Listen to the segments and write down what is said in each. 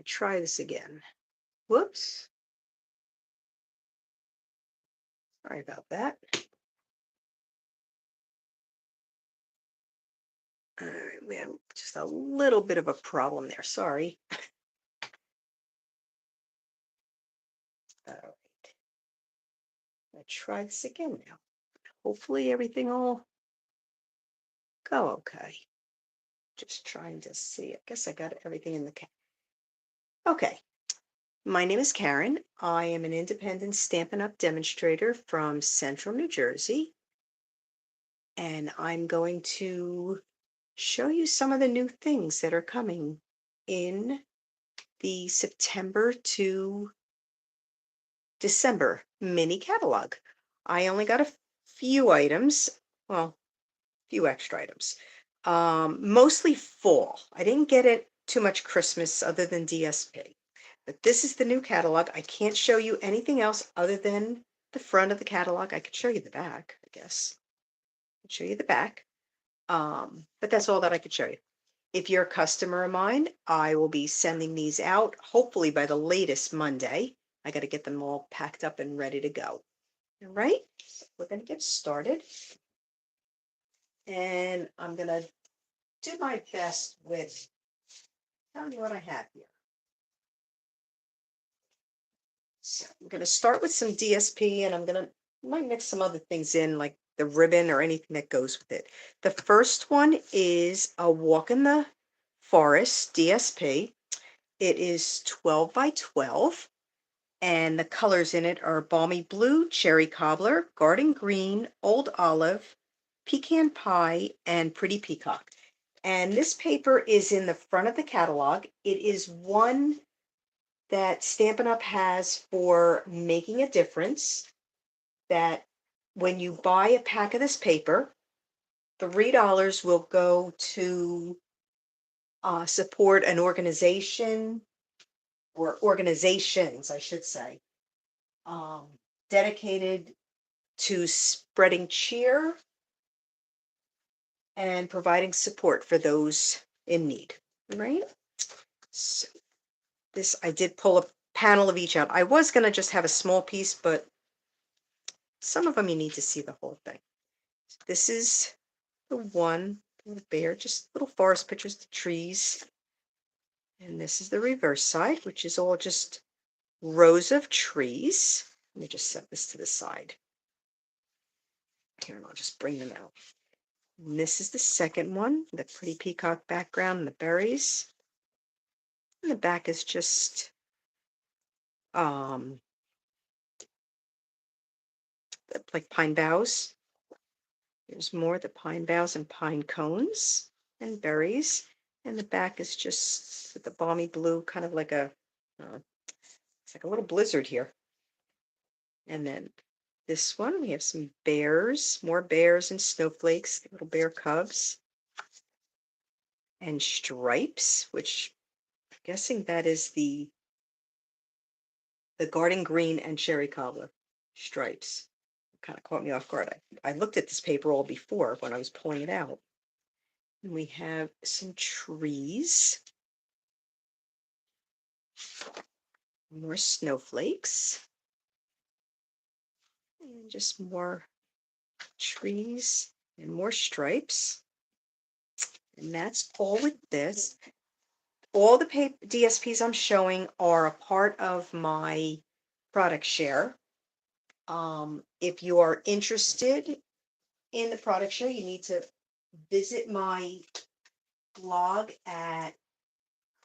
gonna try this again. Whoops. Sorry about that. All right, we had just a little bit of a problem there. Sorry. All right. I'll try this again now. Hopefully everything will go okay. Just trying to see. I guess I got everything in the Okay. My name is Karen. I am an independent Stampin' Up! Demonstrator from Central New Jersey. And I'm going to show you some of the new things that are coming in the September to December mini catalog. I only got a few items, well, a few extra items, mostly fall. I didn't get it too much Christmas other than DSP. But this is the new catalog. I can't show you anything else other than the front of the catalog. I could show you the back, I guess. I could show you the back. But that's all that I could show you. If you're a customer of mine, I will be sending these out hopefully by the latest Monday. I got to get them all packed up and ready to go. All right, so we're going to get started. And I'm going to do my best with telling you what I have here. So I'm going to start with some DSP, and might mix some other things in, like the ribbon or anything that goes with it. The first one is a Walk in the Forest DSP. It is 12 by 12, and the colors in it are Balmy Blue, Cherry Cobbler, Garden Green, Old Olive, Pecan Pie, and Pretty Peacock. And this paper is in the front of the catalog. It is one that Stampin' Up! Has for making a difference, that when you buy a pack of this paper, $3 will go to support an organization, or organizations, I should say, dedicated to spreading cheer and providing support for those in need, right? So this, I did pull a panel of each out. I was going to just have a small piece, but some of them you need to see the whole thing. This is the one, little bear, just little forest pictures, the trees. And this is the reverse side, which is all just rows of trees. Let me just set this to the side. Here, and I'll just bring them out. And this is the second one, the pretty peacock background and the berries. And the back is just like pine boughs. There's more, the pine boughs and pine cones and berries. And the back is just with the balmy blue, kind of like it's like a little blizzard here. And then this one, we have some bears, more bears and snowflakes, little bear cubs. And stripes, which I'm guessing that is the garden green and cherry cobbler stripes. Kind of caught me off guard. I looked at this paper all before when I was pulling it out. And we have some trees, more snowflakes, and just more trees and more stripes. And that's all with this. All the DSPs I'm showing are a part of my product share. If you are interested in the product share, you need to visit my blog at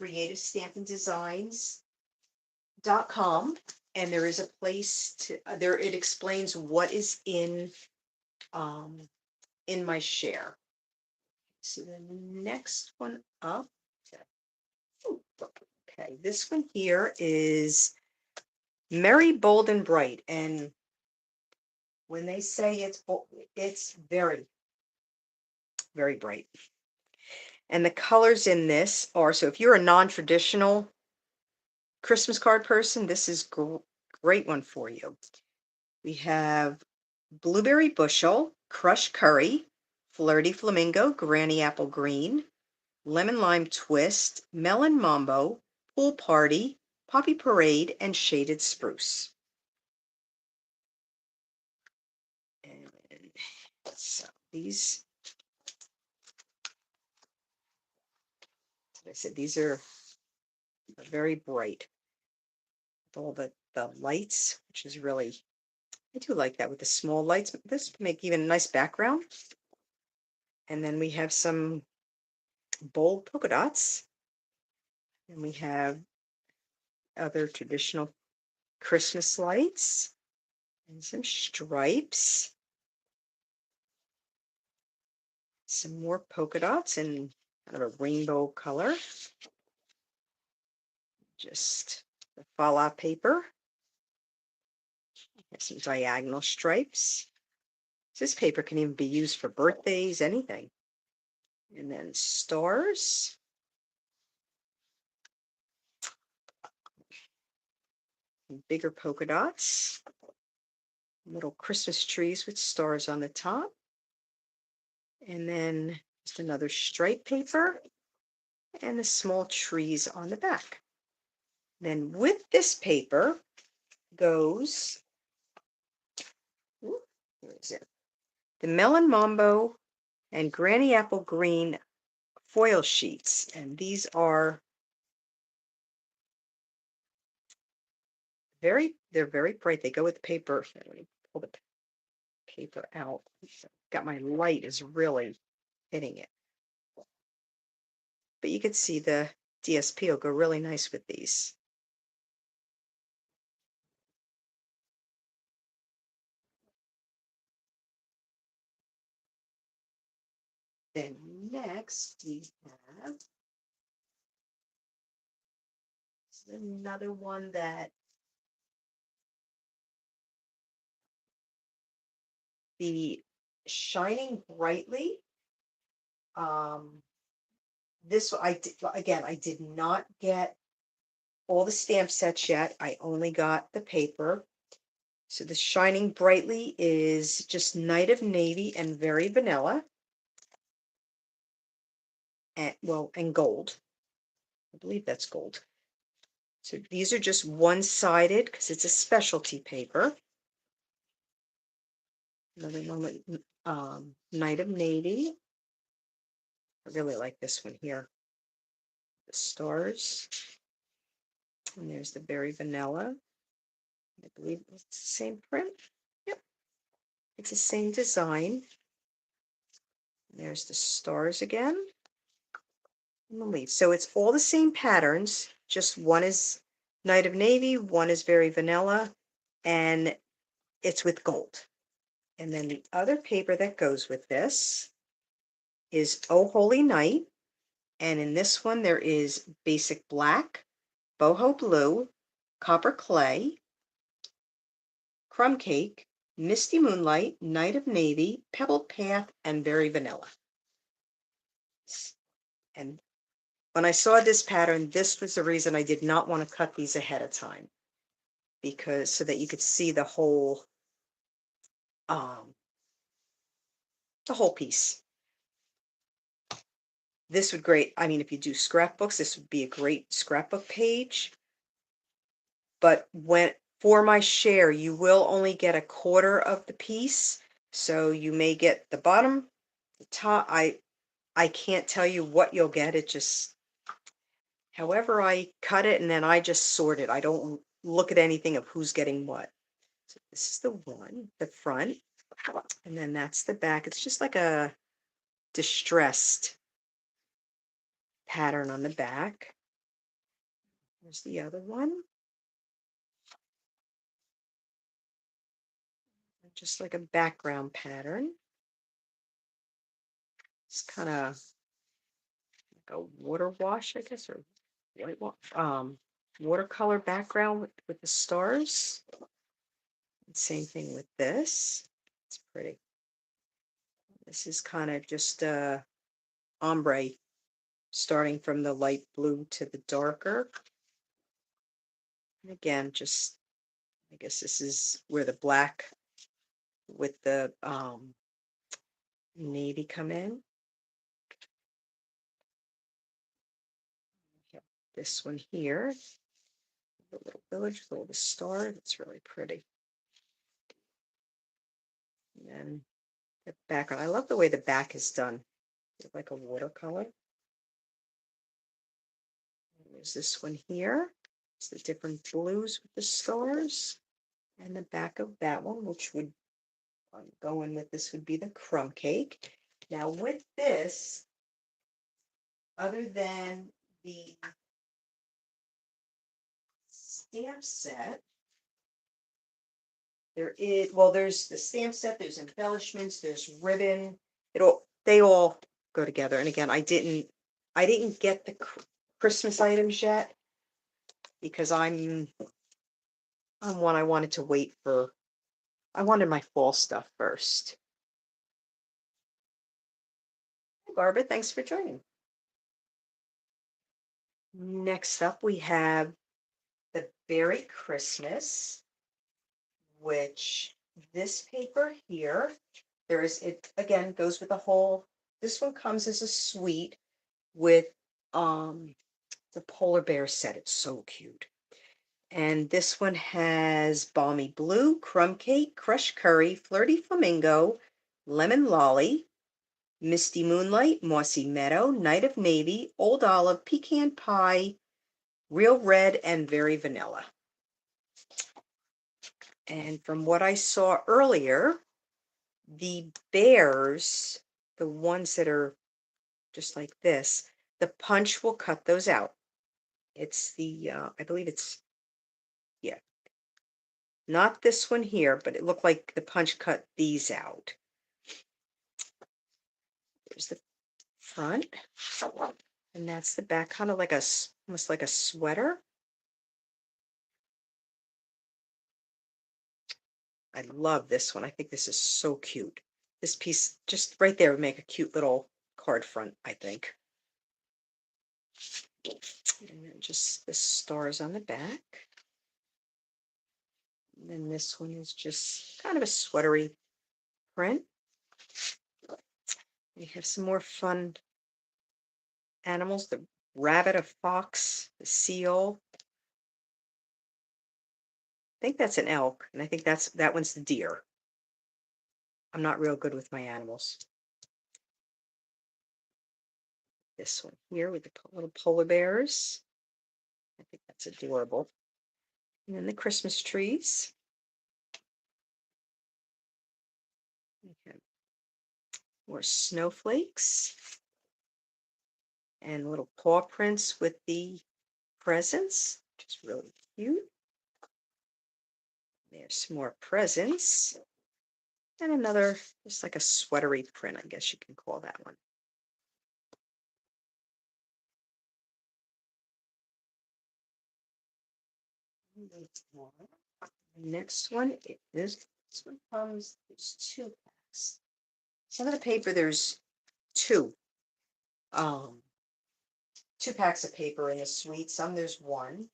creativestampindesigns.com, and there is a place to there it explains what is in my share. So the next one up, okay, this one here is Merry, Bold, and Bright, and when they say it's very, very bright. And the colors in this are, so if you're a non-traditional Christmas card person, this is great one for you. We have Blueberry Bushel, Crushed Curry, Flirty Flamingo, Granny Apple Green, Lemon Lime Twist, Melon Mambo, Pool Party, Poppy Parade, and Shaded Spruce. And so these, as I said, these are very bright. With all the lights, which is really, I do like that with the small lights. This can make even a nice background. And then we have some bold polka dots. And we have other traditional Christmas lights and some stripes. Some more polka dots in kind of a rainbow color. Just the fallout paper. Have some diagonal stripes. This paper can even be used for birthdays, anything. And then stars. Bigger polka dots. Little Christmas trees with stars on the top. And then just another stripe paper and the small trees on the back. Then with this paper goes, where is it? The Melon Mambo and Granny Apple Green foil sheets. And these are they're very bright. They go with the paper. Let me pull the paper out. Got my light is really hitting it. But you can see the DSP will go really nice with these. Then next we have another one that the Shining Brightly. This I did, again, I did not get all the stamp sets yet. I only got the paper. So the Shining Brightly is just Night of Navy and Very Vanilla. And well, and gold. I believe that's gold. So these are just one-sided because it's a specialty paper. Another one with Night of Navy. I really like this one here. The stars. And there's the Very Vanilla. I believe it's the same print. Yep. It's the same design. There's the stars again. And the leaves. So it's all the same patterns, just one is Night of Navy, one is Very Vanilla, and it's with gold. And then the other paper that goes with this is Oh Holy Night. And in this one, there is Basic Black, Boho Blue, Copper Clay, Crumb Cake, Misty Moonlight, Night of Navy, Pebbled Path, and Very Vanilla. And when I saw this pattern, this was the reason I did not want to cut these ahead of time, because so that you could see the whole piece. This would great. I mean, if you do scrapbooks, this would be a great scrapbook page. But when for my share, you will only get a quarter of the piece. So you may get the bottom, the top. I can't tell you what you'll get. It just, however I cut it, and then I just sort it. I don't look at anything of who's getting what. So this is the one, the front, and then that's the back. It's just like a distressed pattern on the back. There's the other one. Just like a background pattern. It's kind of like a water wash, I guess, or white watercolor background with the stars. Same thing with this. It's pretty. This is kind of just ombre, starting from the light blue to the darker. And again, just, I guess this is where the black with the navy come in. this one here, the little village with all the stars. It's really pretty. And then the background. I love the way the back is done. It's like a watercolor. And there's this one here. It's the different blues with the stars. And the back of that one, which would go in with this, would be the crumb cake. Now with this, other than the stamp set, there's the stamp set, there's embellishments, there's ribbon. They all go together. And again, I didn't get the Christmas items yet because I'm one I wanted to wait for. I wanted my fall stuff first. Barbara, thanks for joining. Next up, we have the Berry Christmas, which this paper here, it again goes with the whole, this one comes as a suite with the polar bear set. It's so cute. And this one has balmy blue, crumb cake, crushed curry, flirty flamingo, lemon lolly, misty moonlight, mossy meadow, night of navy, old olive, pecan pie, real red, and very vanilla. And from what I saw earlier, the bears, the ones that are just like this, the punch will cut those out. It's the, I believe it's, yeah, not this one here, but it looked like the punch cut these out. There's the front, and that's the back, kind of like almost like a sweater. I love this one. I think this is so cute. This piece just right there would make a cute little card front, I think. And then just the stars on the back. And then this one is just kind of a sweatery print. We have some more fun animals, the rabbit, a fox, the seal. I think that's an elk, and I think that one's the deer. I'm not real good with my animals. This one here with the little polar bears. I think that's adorable. And then the Christmas trees. We have more snowflakes and little paw prints with the presents, which is really cute. There's some more presents. And another, just like a sweatery print, I guess you can call that one. The next one is, this one comes, there's 2 packs. Some of the paper, there's 2. 2 packs of paper in a suite. Some there's 1.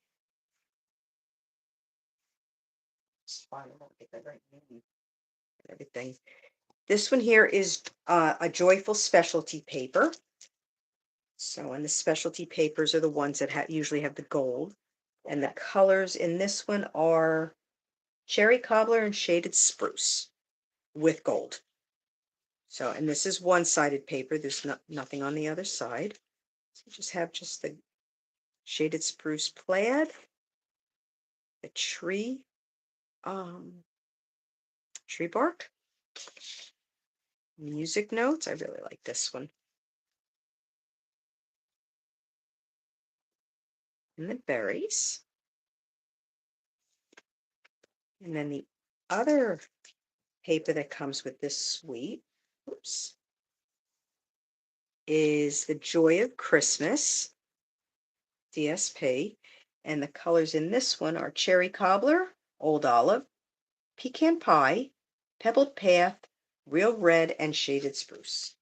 It's fine, I won't get that right and everything. This one here is a joyful specialty paper. So, and the specialty papers are the ones that usually have the gold. And the colors in this one are cherry cobbler and shaded spruce with gold. So, and this is one-sided paper. There's nothing on the other side. So you just have just the shaded spruce plaid, the tree bark, music notes. I really like this one. And the berries. And then the other paper that comes with this suite, oops, is the Joy of Christmas, DSP. And the colors in this one are cherry cobbler, old olive, pecan pie, pebbled path, real red, and shaded spruce.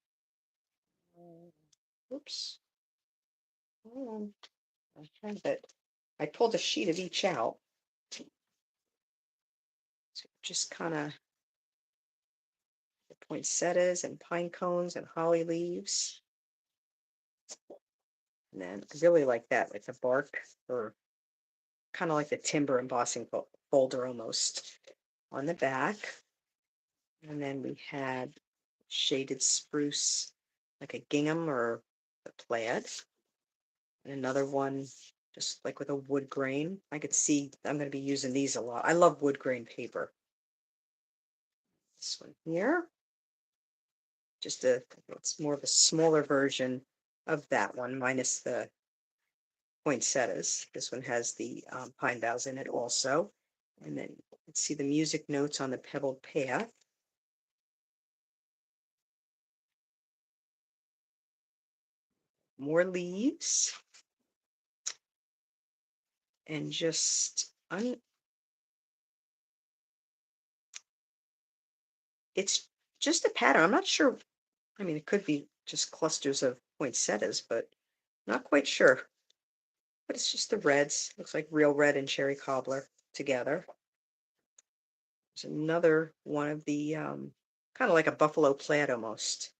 Oops. Oh, I have it. I pulled a sheet of each out. So just kind of the poinsettias and pine cones and holly leaves. And then I really like that, like the bark, or kind of like the timber embossing folder almost on the back. And then we had shaded spruce, like a gingham or a plaid. And another one just like with a wood grain. I could see I'm going to be using these a lot. I love wood grain paper. This one here, it's more of a smaller version of that one, minus the poinsettias. This one has the pine boughs in it also. And then let's see the music notes on the pebbled path. More leaves. And just, it's just a pattern. I'm not sure. I mean, it could be just clusters of poinsettias, but not quite sure. But it's just the reds. Looks like real red and cherry cobbler together. There's another one of the kind of like a buffalo plaid almost.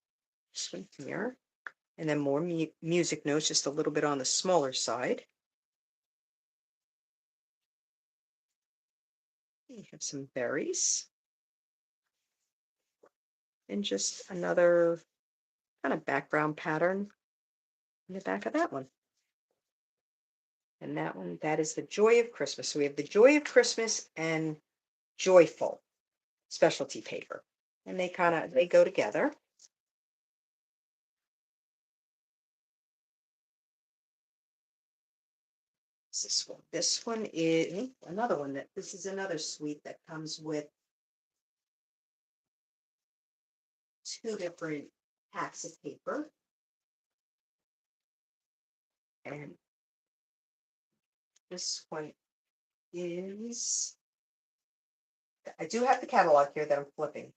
This one here. And then more music notes, just a little bit on the smaller side. We have some berries. And just another kind of background pattern in the back of that one. And that one, that is the Joy of Christmas. So we have the Joy of Christmas and Joyful specialty paper. And they go together. This one. This one is another one this is another suite that comes with two different packs of paper. And this one is, I do have the catalog here that I'm flipping.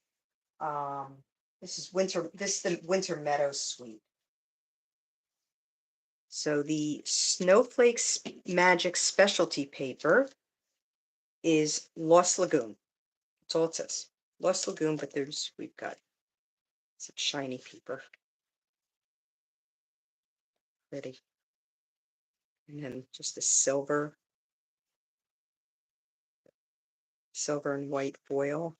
This is the Winter Meadow suite. So the Snowflakes Magic specialty paper is Lost Lagoon. That's all it says. Lost Lagoon, but we've got some shiny paper. Pretty. And then just a silver and white foil.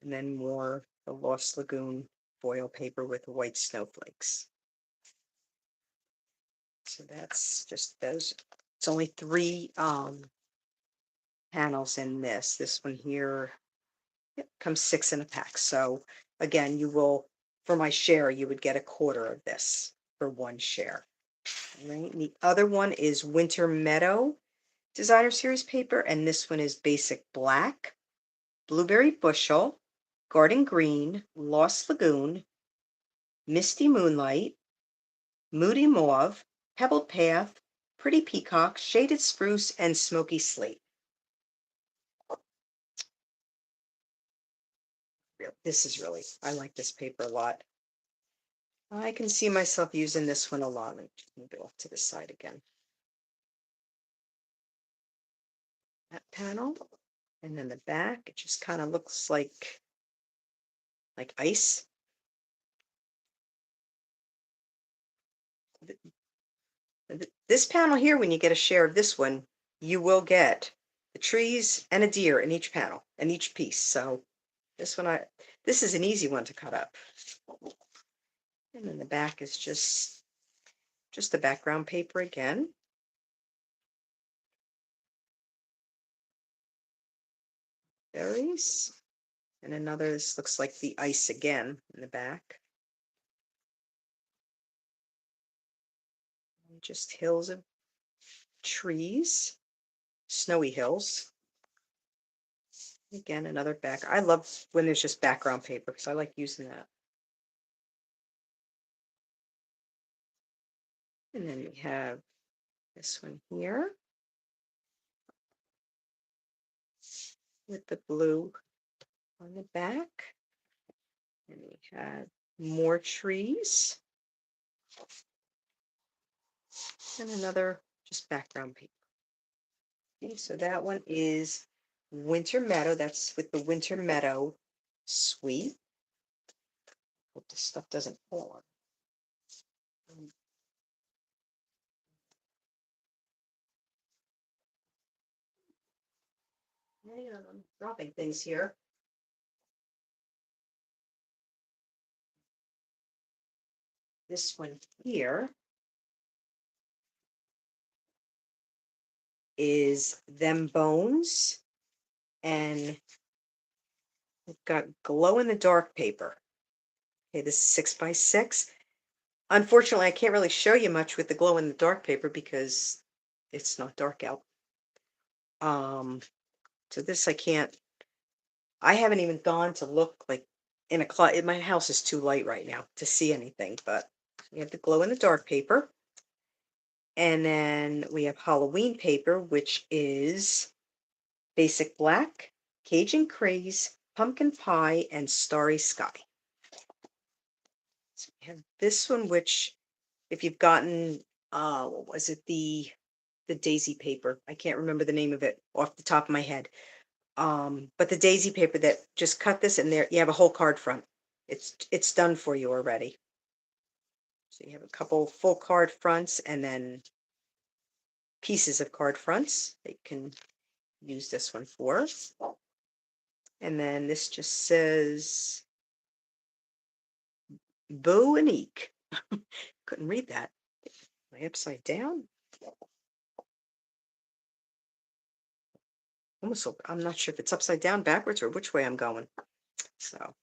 And then more the Lost Lagoon foil paper with white snowflakes. So that's just those. It's only 3 panels in this. This one here, yep, comes 6 in a pack. So again, for my share, you would get a quarter of this for 1 share. Right. The other one is Winter Meadow Designer Series paper, and this one is basic black, blueberry bushel, garden green, Lost Lagoon, misty moonlight, moody mauve, pebbled path, pretty peacock, shaded spruce, and smoky slate. I like this paper a lot. I can see myself using this one a lot. Let me just move it off to the side again. That panel, and then the back, it just kind of looks like ice. This panel here, when you get a share of this one, you will get the trees and a deer in each panel, in each piece. So this is an easy one to cut up. And then the back is just the background paper again. Berries. And another, this looks like the ice again in the back. And just hills of trees, snowy hills. Again, another back. I love when there's just background paper because I like using that. And then we have this one here with the blue on the back. And we have more trees. And another just background paper. Okay, so that one is Winter Meadow. That's with the Winter Meadow suite. Hope this stuff doesn't fall. Hang on, I'm dropping things here. This one here is Them Bones, and we've got glow in the dark paper. Okay, this is 6x6. Unfortunately, I can't really show you much with the glow in the dark paper because it's not dark out. So this I haven't even gone to look like in a closet. My house is too light right now to see anything, but we have the glow in the dark paper. And then we have Halloween paper, which is basic black, Cajun craze, pumpkin pie, and starry sky. So we have this one, which if you've gotten, what was it? The daisy paper. I can't remember the name of it off the top of my head. But the daisy paper that just cut this and there, you have a whole card front. It's done for you already. So you have a couple full card fronts and then pieces of card fronts that you can use this one for. And then this just says Bo and Eek. Couldn't read that. Am I upside down? Almost, I'm not sure if it's upside down, backwards, or which way I'm going. So,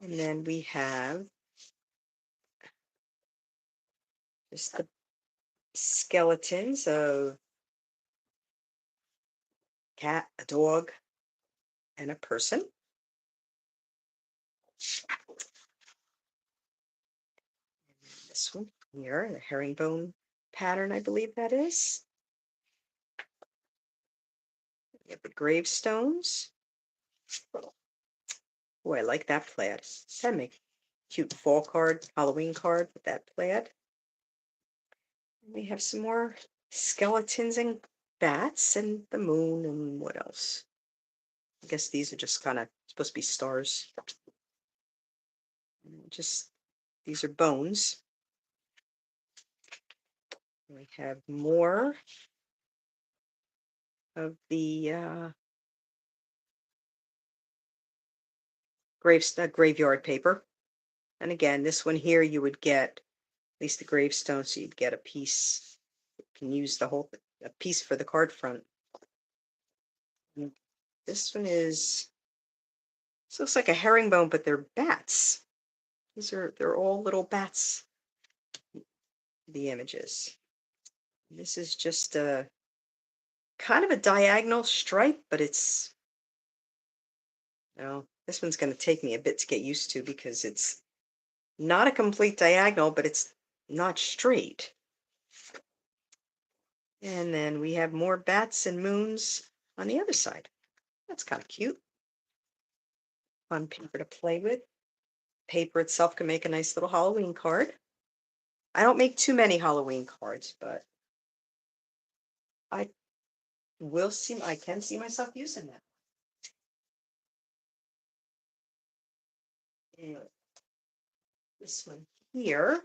and then we have just the skeletons of cat, a dog, and a person. This one here, the herringbone pattern, I believe that is. We have the gravestones. Oh, I like that plaid. That make cute fall card, Halloween card with that plaid. We have some more skeletons and bats and the moon and what else? I guess these are just kind of supposed to be stars. Just these are bones. We have more of the graveyard paper. And again, this one here you would get at least the gravestone, so you'd get a piece. You can use the whole a piece for the card front. And this one is this looks like a herringbone, but they're bats. They're all little bats. The images. This is just a kind of a diagonal stripe, but it's this one's going to take me a bit to get used to because it's not a complete diagonal, but it's not straight. And then we have more bats and moons on the other side. That's kind of cute. Fun paper to play with. Paper itself can make a nice little Halloween card. I don't make too many Halloween cards, but I can see myself using that. Anyway, this one here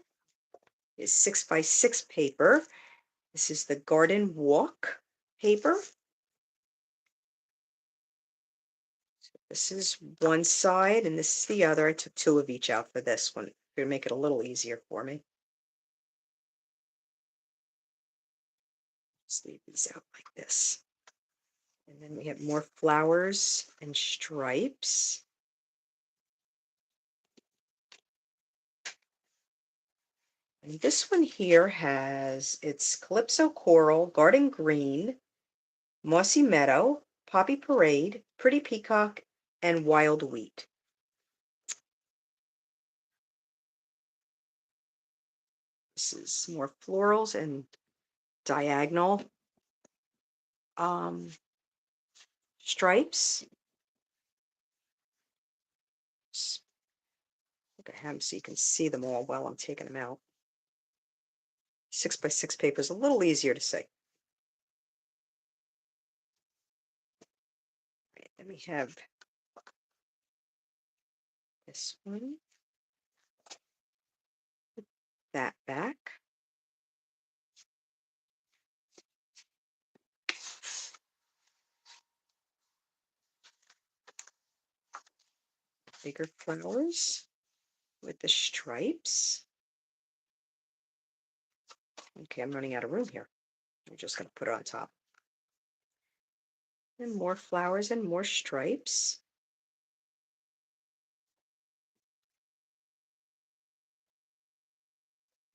is 6x6 paper. This is the garden walk paper. This is one side and this is the other. I took two of each out for this one to make it a little easier for me. Just leave these out like this. And then we have more flowers and stripes. And this one here has its Calypso Coral, Garden Green, Mossy Meadow, Poppy Parade, Pretty Peacock, and Wild Wheat. This is more florals and diagonal stripes. Look at them so you can see them all while I'm taking them out. 6x6 paper is a little easier to see. Right, then we have this one, that back. bigger flowers with the stripes. Okay, I'm running out of room here. I'm just going to put it on top. And more flowers and more stripes.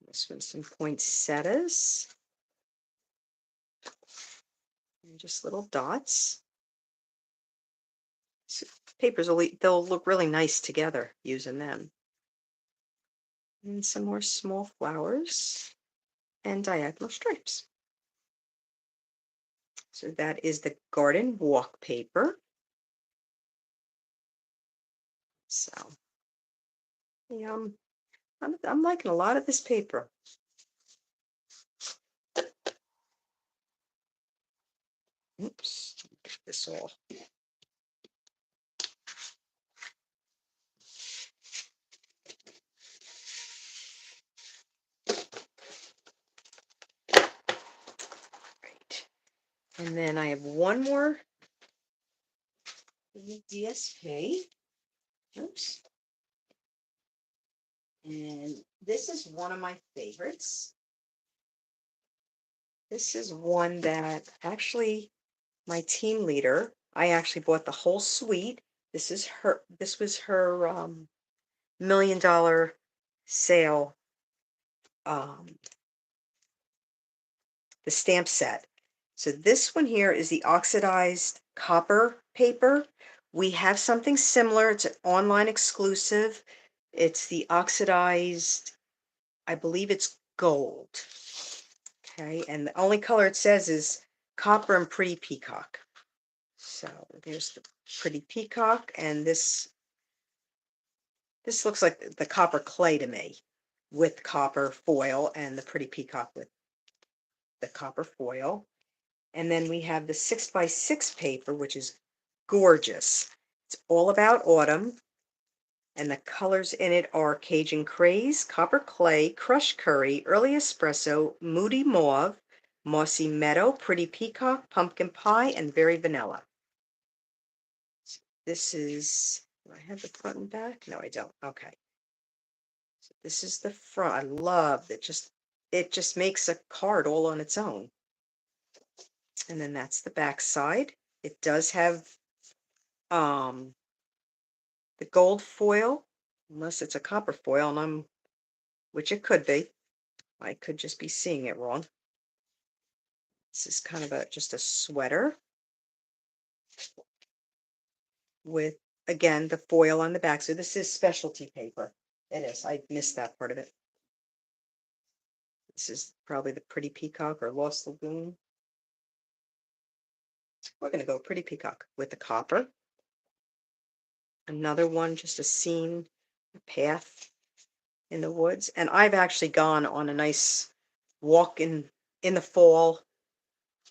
This one's some poinsettias. And just little dots. So papers they'll look really nice together using them. And some more small flowers and diagonal stripes. So that is the garden walk paper. So yeah, I'm liking a lot of this paper. Oops, get this all. Right. And then I have one more DSP. Oops. And this is one of my favorites. This is one that actually my team leader, I actually bought the whole suite. This was her $1 million sale, the stamp set. So this one here is the oxidized copper paper. We have something similar. It's an online exclusive. It's the oxidized, I believe it's gold. Okay, and the only color it says is copper and pretty peacock. So there's the pretty peacock, and this looks like the copper clay to me, with copper foil, and the pretty peacock with the copper foil. And then we have the 6x6 paper, which is gorgeous. It's all about autumn. And the colors in it are Cajun Craze, Copper Clay, Crushed Curry, Early Espresso, Moody Mauve, Mossy Meadow, Pretty Peacock, Pumpkin Pie, and Very Vanilla. This is, do I have the front and back? No, I don't. Okay. So this is the front. I love that. It just makes a card all on its own. And then that's the back side. It does have the gold foil, unless it's a copper foil, and which it could be. I could just be seeing it wrong. This is kind of just a sweater with, again, the foil on the back. So this is specialty paper. It is. I missed that part of it. This is probably the Pretty Peacock or Lost Lagoon. We're going to go Pretty Peacock with the copper. Another one, just a scene, a path in the woods. And I've actually gone on a nice walk in the fall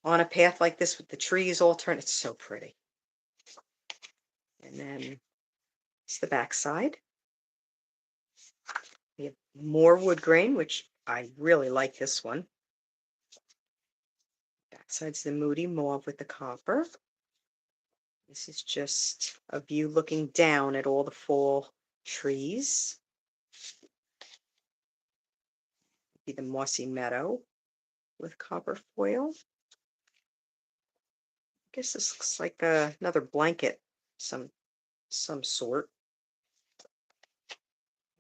on a path like this with the trees all turned. It's so pretty. And then it's the back side. We have more wood grain, which I really like this one. Backside's the Moody Mauve with the copper. This is just a view looking down at all the fall trees. Be the Mossy Meadow with copper foil. I guess this looks like another blanket, some sort.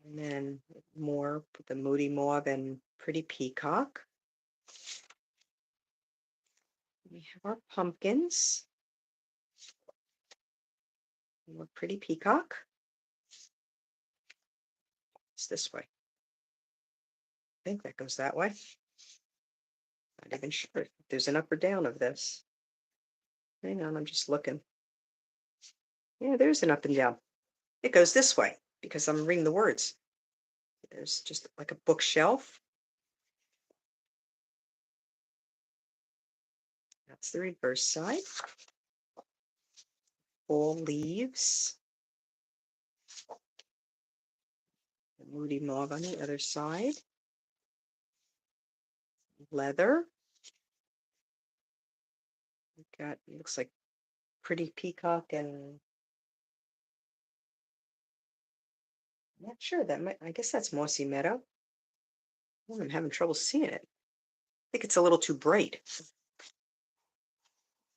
And then more with the Moody Mauve and Pretty Peacock. We have our pumpkins. More Pretty Peacock. It's this way. I think that goes that way. Not even sure if there's an up or down of this. Hang on, I'm just looking. Yeah, there's an up and down. It goes this way because I'm reading the words. There's just like a bookshelf. That's the reverse side. Fall leaves. The Moody Mauve on the other side. Leather. We've got, it looks like Pretty Peacock and I'm not sure that might, I guess that's Mossy Meadow. Oh, I'm having trouble seeing it. I think it's a little too bright.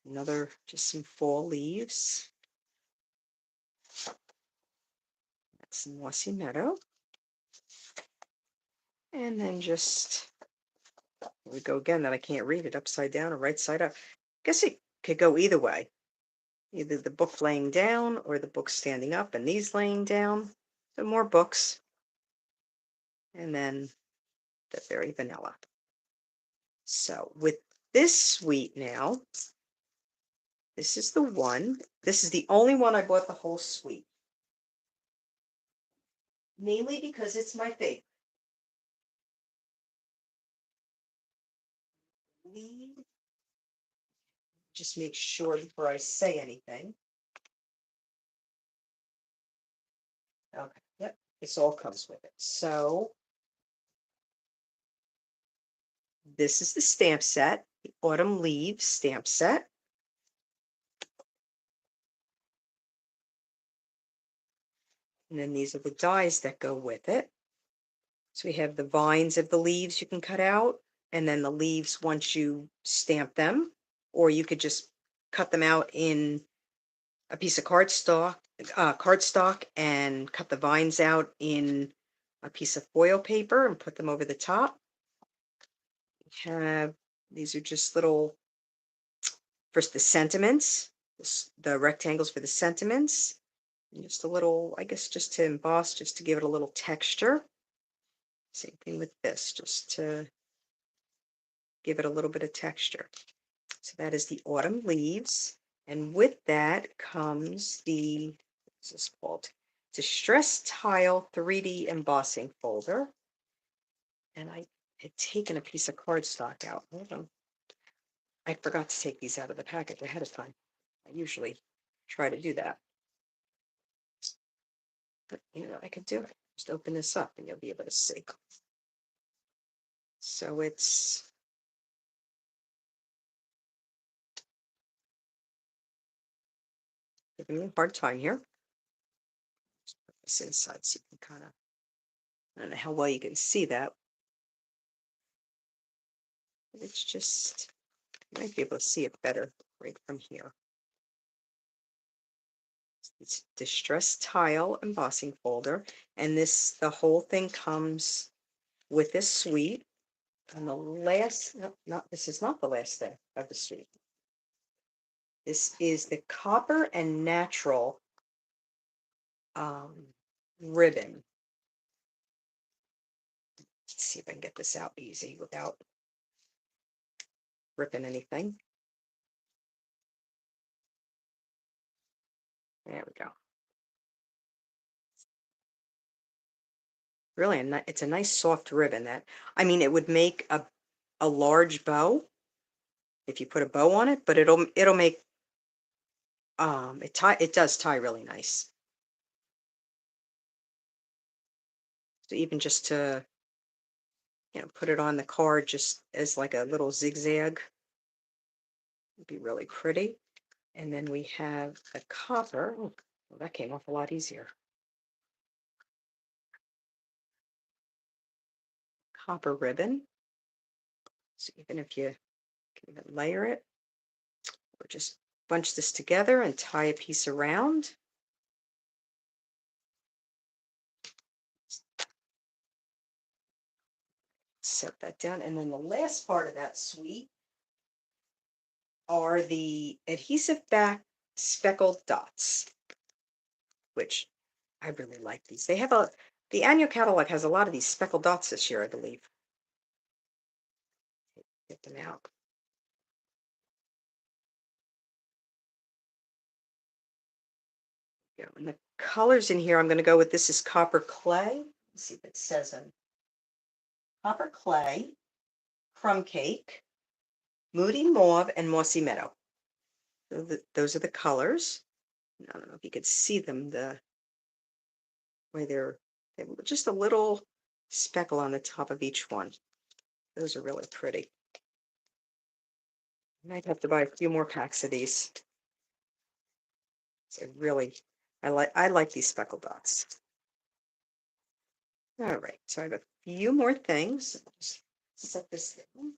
Another, just some fall leaves. That's Mossy Meadow. And then just, here we go again, that I can't read it upside down or right side up. I guess it could go either way. Either the book laying down or the book standing up and these laying down. So more books. And then the Berry Vanilla. So with this suite now, this is the one. This is the only one I bought the whole suite. Mainly because it's my favorite. Just make sure before I say anything. Okay, yep, this all comes with it. So this is the stamp set, the Autumn Leaves stamp set. And then these are the dies that go with it. So we have the vines of the leaves you can cut out, and then the leaves once you stamp them, or you could just cut them out in a piece of cardstock and cut the vines out in a piece of foil paper and put them over the top. We have, these are just little, first the sentiments, the rectangles for the sentiments, and just a little, I guess just to emboss, just to give it a little texture. Same thing with this, just to give it a little bit of texture. So that is the Autumn Leaves. And with that comes the, what's this called? Distress Tile 3D embossing folder. And I had taken a piece of cardstock out. Hold on. I forgot to take these out of the package ahead of time. I usually try to do that. But you know, I could do it. Just open this up and you'll be able to see. So it's, giving me a hard time here. Just put this inside so you can kind of, I don't know how well you can see that. It's just, you might be able to see it better right from here. It's Distress Tile embossing folder. And this, the whole thing comes with this suite. And the last, no, not, this is not the last thing of the suite. This is the Copper and Natural ribbon. Let's see if I can get this out easy without ripping anything. There we go. Really, it's a nice soft ribbon that, I mean, it would make a large bow if you put a bow on it, but it'll make it does tie really nice. So even just to, you know, put it on the card just as like a little zigzag would be really pretty. And then we have the copper. Oh, well, that came off a lot easier. Copper ribbon. So even if you can even layer it, or just bunch this together and tie a piece around. Set that down. And then the last part of that suite are the adhesive back speckled dots, which I really like these. They have the annual catalog has a lot of these speckled dots this year, I believe. Get them out. And the colors in here, I'm going to go with, this is Copper Clay. Let's see if it says them. Copper Clay, Crumb Cake, Moody Mauve, and Mossy Meadow. Those are the colors. I don't know if you could see them, the way they're just a little speckle on the top of each one. Those are really pretty. I might have to buy a few more packs of these. So really, I like these speckle dots. All right, so I have a few more things. Just set this down.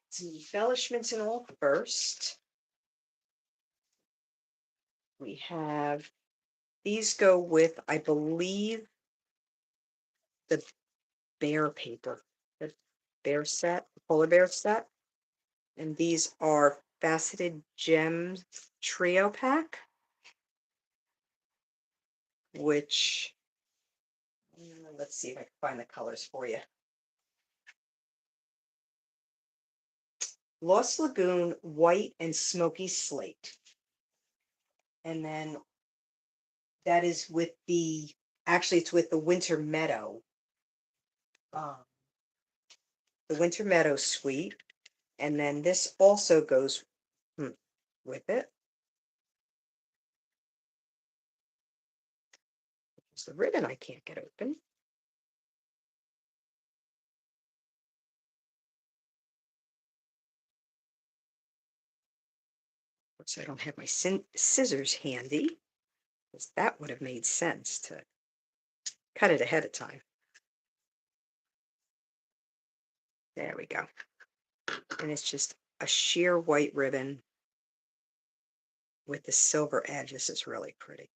Some embellishments and all first. We have, these go with, I believe, the bear paper, the bear set, the polar bear set. And these are faceted gems trio pack, which, let's see if I can find the colors for you. Lost Lagoon, white and smoky slate. And then that is with the, actually it's with the Winter Meadow. The Winter Meadow suite. And then this also goes with it. It's the ribbon I can't get open. Of course, I don't have my scissors handy, because that would have made sense to cut it ahead of time. There we go. And it's just a sheer white ribbon with the silver edge. This is really pretty.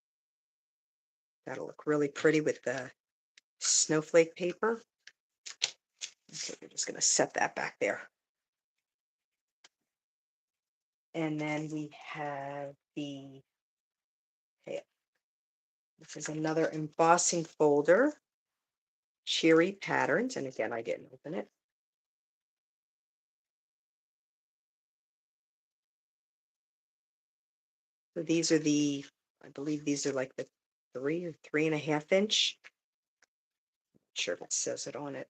That'll look really pretty with the snowflake paper. So we're just going to set that back there. And then we have the, okay, this is another embossing folder, cheery patterns. And again, I didn't open it. So these are the, I believe these are like the 3 or 3.5 inch. Not sure if it says it on it.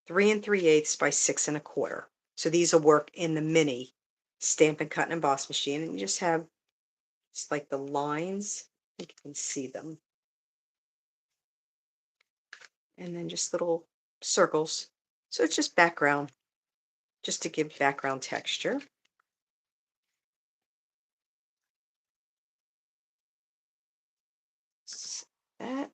3 3/8 by 6 1/4. So these will work in the mini Stamp and Cut and Emboss machine, and you just have just like the lines. I think you can see them, and then just little circles. So it's just background, just to give background texture. That.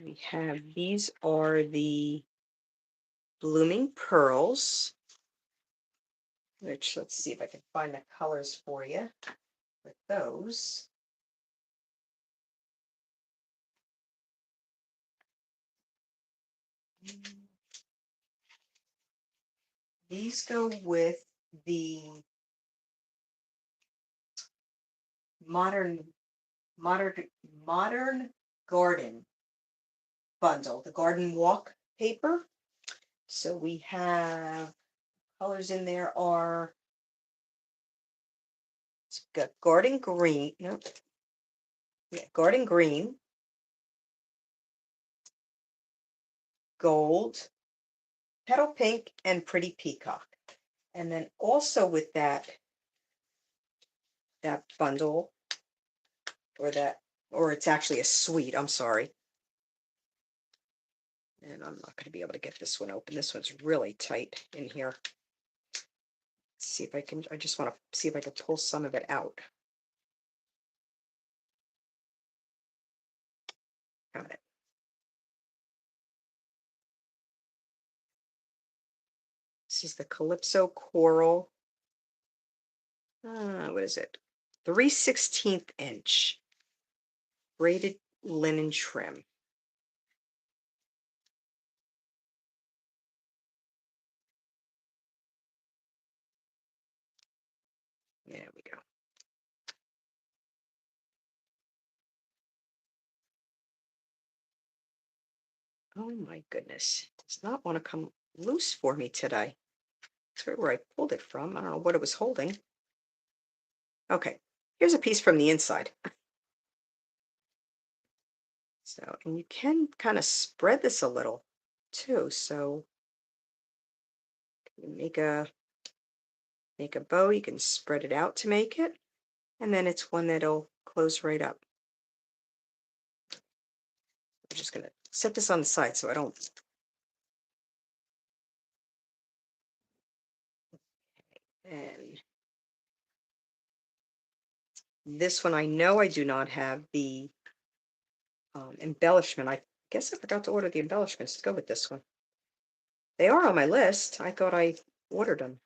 We have, these are the Blooming Pearls, which, let's see if I can find the colors for you with those. These go with the modern garden bundle, the garden walk paper. So we have colors in there are, it's got garden green, no, yeah, garden green, gold, petal pink, and pretty peacock. And then also with that bundle, or it's actually a suite, I'm sorry. And I'm not going to be able to get this one open. This one's really tight in here. Let's see if I can, I just want to see if I can pull some of it out. Got it. This is the Calypso Coral. What is it? 3/16 inch braided linen trim. There we go. Oh my goodness. It does not want to come loose for me today. That's right where I pulled it from. I don't know what it was holding. Okay, here's a piece from the inside. So, and you can kind of spread this a little too. So you make a bow, you can spread it out to make it, and then it's one that'll close right up. I'm just going to set this on the side so I don't. And this one, I know I do not have the embellishment. I guess I forgot to order the embellishments to go with this one. They are on my list. I thought I ordered them.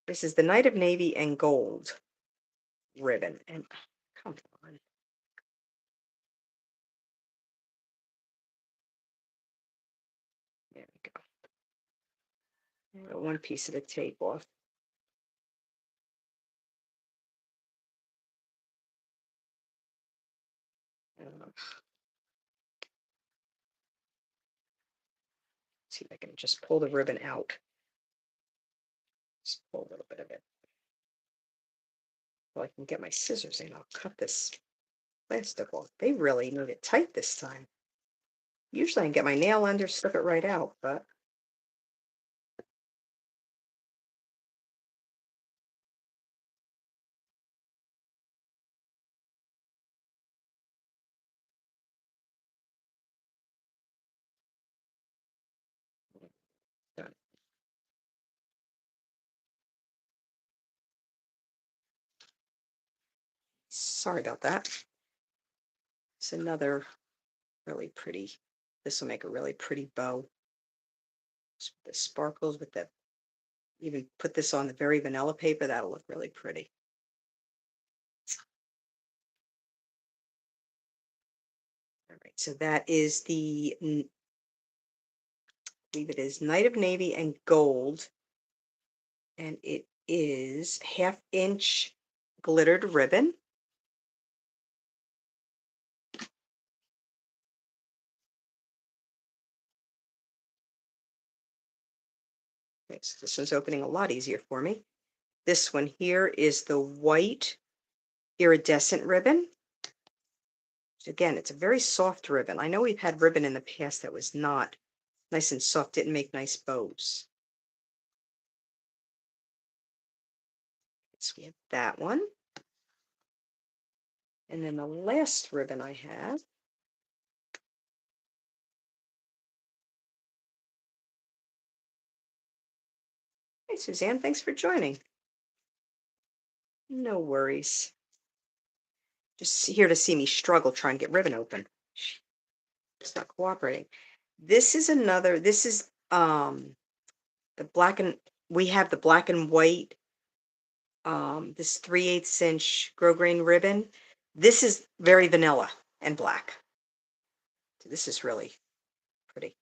This is the Night of Navy and Gold ribbon. And come on. There we go. I got one piece of the tape off. See if I can just pull the ribbon out. Just pull a little bit of it. Well, I can get my scissors in. I'll cut this plastic off. They really need it tight this time. Usually I can get my nail under, slip it right out, but done. Sorry about that. It's another really pretty. This will make a really pretty bow. The sparkles with the, even put this on the very vanilla paper, that'll look really pretty. All right, so that is the, I believe it is Night of Navy and Gold, and it is 1/2-inch glittered ribbon. Okay, so this one's opening a lot easier for me. This one here is the white iridescent ribbon. Again, it's a very soft ribbon. I know we've had ribbon in the past that was not nice and soft, didn't make nice bows. So we have that one. And then the last ribbon I have Hey, Suzanne, thanks for joining. No worries. Just here to see me struggle trying to get ribbon open. It's not cooperating. This is another, this is the black and, we have the black and white, this 3/8 inch grosgrain ribbon. This is very vanilla and black. So this is really pretty.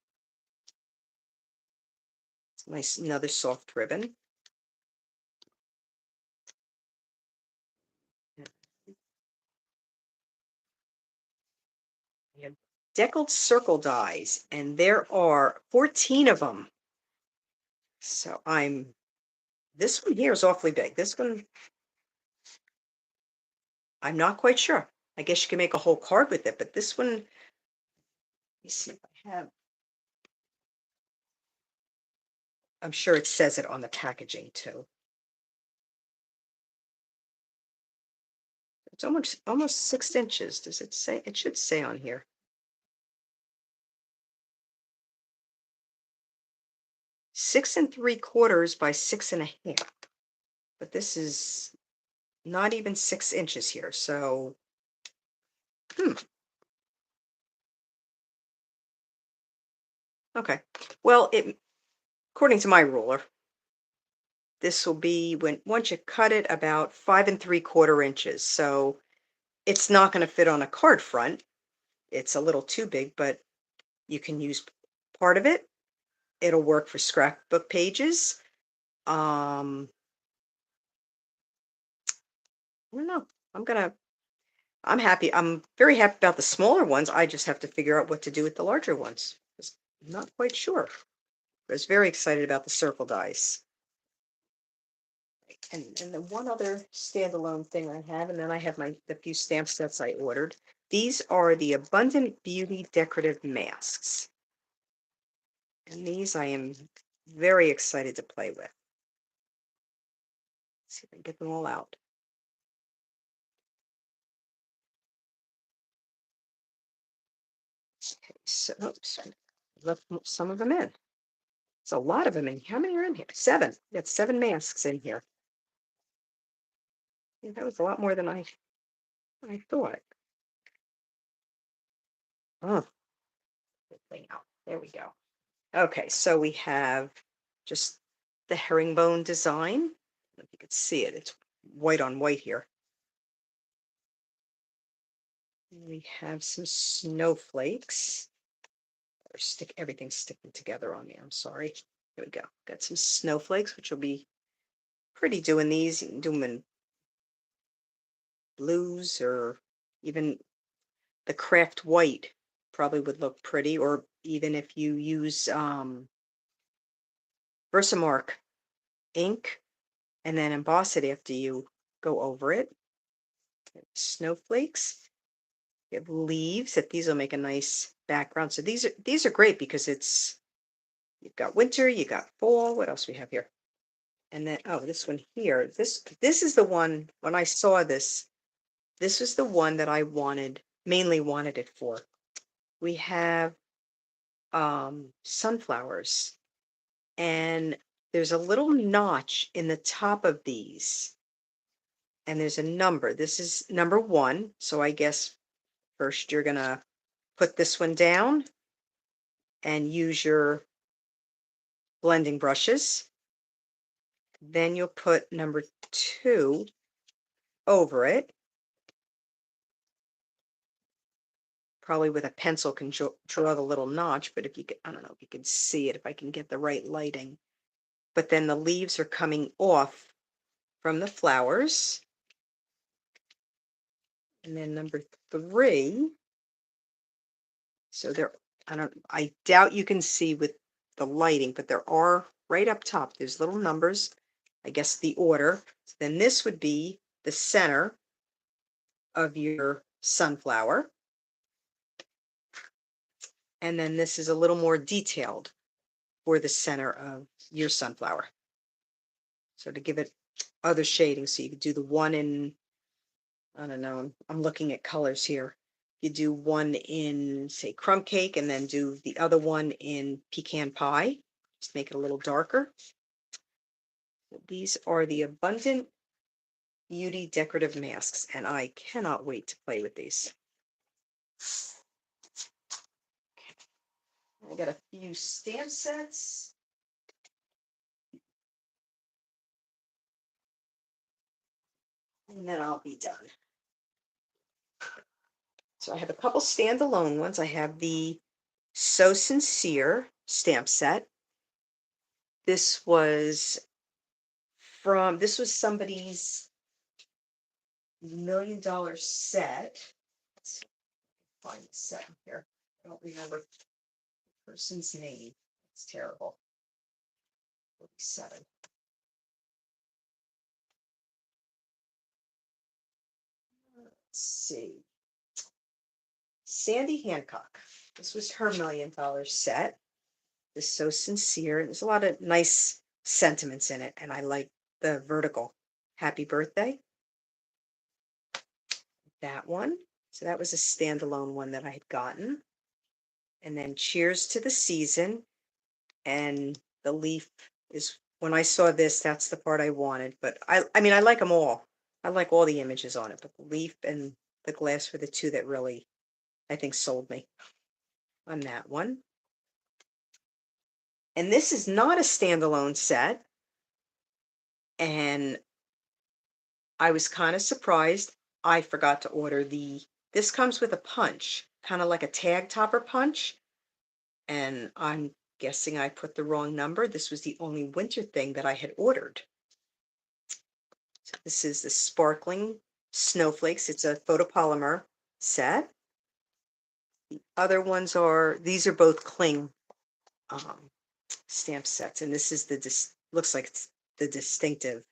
It's nice, another soft ribbon. We have deckled circle dies, and there are 14 of them. So this one here is awfully big. This one, I'm not quite sure. I guess you can make a whole card with it, but this one, let me see if I have. I'm sure it says it on the packaging too. It's almost 6 inches. Does it say? It should say on here. 6 3/4 by 6 1/2. But this is not even 6 inches here. So, okay. Well, according to my ruler, this will be once you cut it about 5 3/4 inches. So it's not going to fit on a card front. It's a little too big, but you can use part of it. It'll work for scrapbook pages. I don't know. I'm happy. I'm very happy about the smaller ones. I just have to figure out what to do with the larger ones. I'm not quite sure. I was very excited about the circle dice. And the one other standalone thing I have, and then I have the few stamp sets I ordered. These are the Abundant Beauty decorative masks. And these I am very excited to play with. Let's see if I can get them all out. So, oops, left some of them in. It's a lot of them in. How many are in here? 7. We got 7 masks in here. Yeah, that was a lot more than I thought. Oh, good thing out. There we go. Okay, so we have just the herringbone design. I don't know if you could see it. It's white on white here. We have some snowflakes. Or everything's sticking together on me. I'm sorry. Here we go. Got some snowflakes, which will be pretty doing these. You can do them in blues or even the craft white probably would look pretty, or even if you use Versamark ink and then emboss it after you go over it. Snowflakes. You have leaves that these will make a nice background. So these are great because you've got winter, you got fall. What else we have here? And then this one here. This is the one when I saw this. This was the one that I mainly wanted it for. We have sunflowers, and there's a little notch in the top of these, and there's a number. This is number 1, so I guess first you're gonna put this one down and use your blending brushes. Then you'll put number 2 over it. Probably with a pencil can draw the little notch, but if you could, I don't know if you can see it, if I can get the right lighting. But then the leaves are coming off from the flowers. And then number 3, so I doubt you can see with the lighting, but there are right up top, there's little numbers, I guess the order. So then this would be the center of your sunflower. And then this is a little more detailed for the center of your sunflower. So to give it other shading, so you could do the one in, I don't know, I'm looking at colors here. You do one in, say, crumb cake, and then do the other one in pecan pie. Just make it a little darker. These are the Abundant Beauty decorative masks, and I cannot wait to play with these. I got a few stamp sets. And then I'll be done. So I have a couple standalone ones. I have the So Sincere stamp set. This was somebody's $1 million set. Let's find the set here. I don't remember the person's name. It's terrible. 47. Let's see. Sandy Hancock. This was her $1 million set. This So Sincere. And there's a lot of nice sentiments in it, and I like the vertical. Happy birthday. That one. So that was a standalone one that I had gotten. And then Cheers to the Season. And the leaf is, when I saw this, that's the part I wanted. But I mean, I like them all. I like all the images on it, but the leaf and the glass were the two that really, I think, sold me on that one. And this is not a standalone set. And I was kind of surprised. I forgot to order this comes with a punch, kind of like a tag topper punch. And I'm guessing I put the wrong number. This was the only winter thing that I had ordered. So this is the Sparkling Snowflakes. It's a photopolymer set. The other ones these are both cling stamp sets. And this is looks like it's the distinctive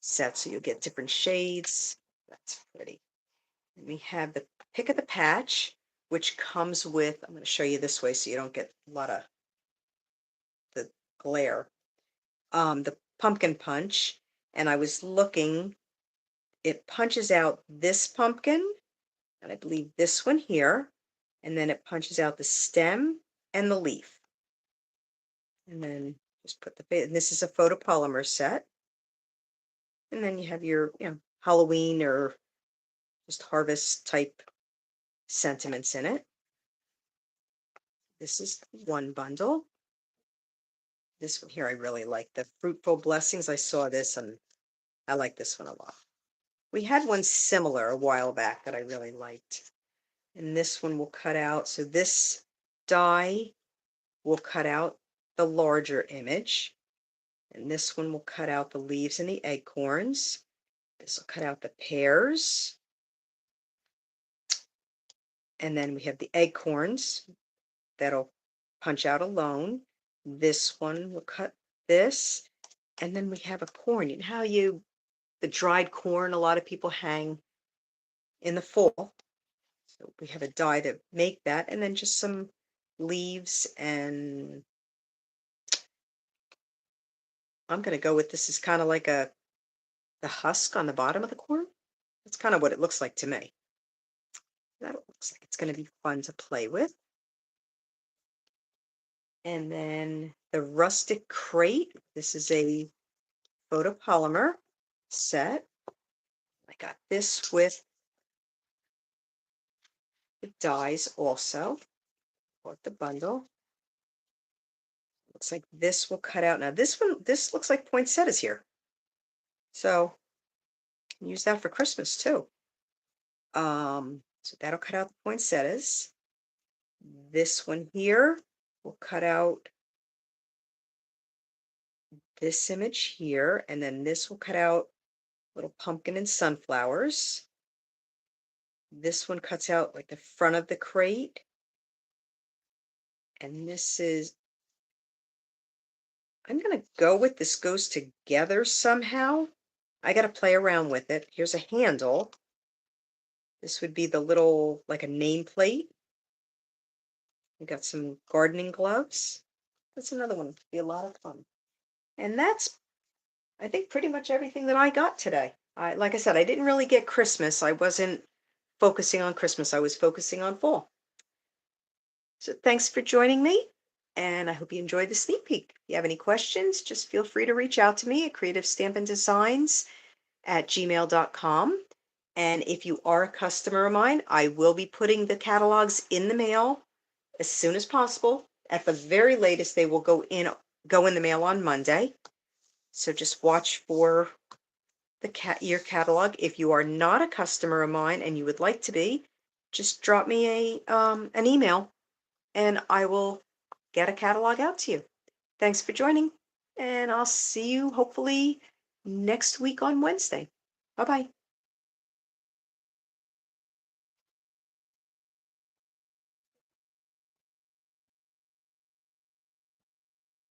set. So you'll get different shades. That's pretty. And we have the Pick of the Patch, which comes with, I'm going to show you this way so you don't get a lot of the glare. The pumpkin punch. And I was looking, it punches out this pumpkin, and I believe this one here, and then it punches out the stem and the leaf. And then just put and this is a photopolymer set. And then you have your, Halloween or just harvest type sentiments in it. This is one bundle. This one here I really like, the Fruitful Blessings. I saw this and I like this one a lot. We had one similar a while back that I really liked. And this one will cut out, so this die will cut out the larger image. And this one will cut out the leaves and the acorns. This will cut out the pears. And then we have the acorns that'll punch out alone. This one will cut this. And then we have a corn. You know how the dried corn, a lot of people hang in the fall. So we have a die to make that, and then just some leaves, and I'm going to go with this is kind of like the husk on the bottom of the corn. That's kind of what it looks like to me. That looks like it's going to be fun to play with. And then the rustic crate. This is a photopolymer set. I got this with the dies also. Bought the bundle. Looks like this will cut out. Now this looks like poinsettias here. So use that for Christmas too. So that'll cut out the poinsettias. This one here will cut out this image here, and then this will cut out little pumpkin and sunflowers. This one cuts out like the front of the crate. And this is, I'm going to go with this goes together somehow. I got to play around with it. Here's a handle. This would be the little, like a nameplate. We got some gardening gloves. That's another one. It'd be a lot of fun. And that's, I think, pretty much everything that I got today. Like I said, I didn't really get Christmas. I wasn't focusing on Christmas. I was focusing on fall. So thanks for joining me, and I hope you enjoyed the sneak peek. If you have any questions, just feel free to reach out to me at creativestampanddesigns@gmail.com. And if you are a customer of mine, I will be putting the catalogs in the mail as soon as possible. At the very latest, they will go in the mail on Monday. So just watch for your catalog. If you are not a customer of mine and you would like to be, just drop me an email and I will get a catalog out to you. Thanks for joining, and I'll see you hopefully next week on Wednesday. Bye-bye.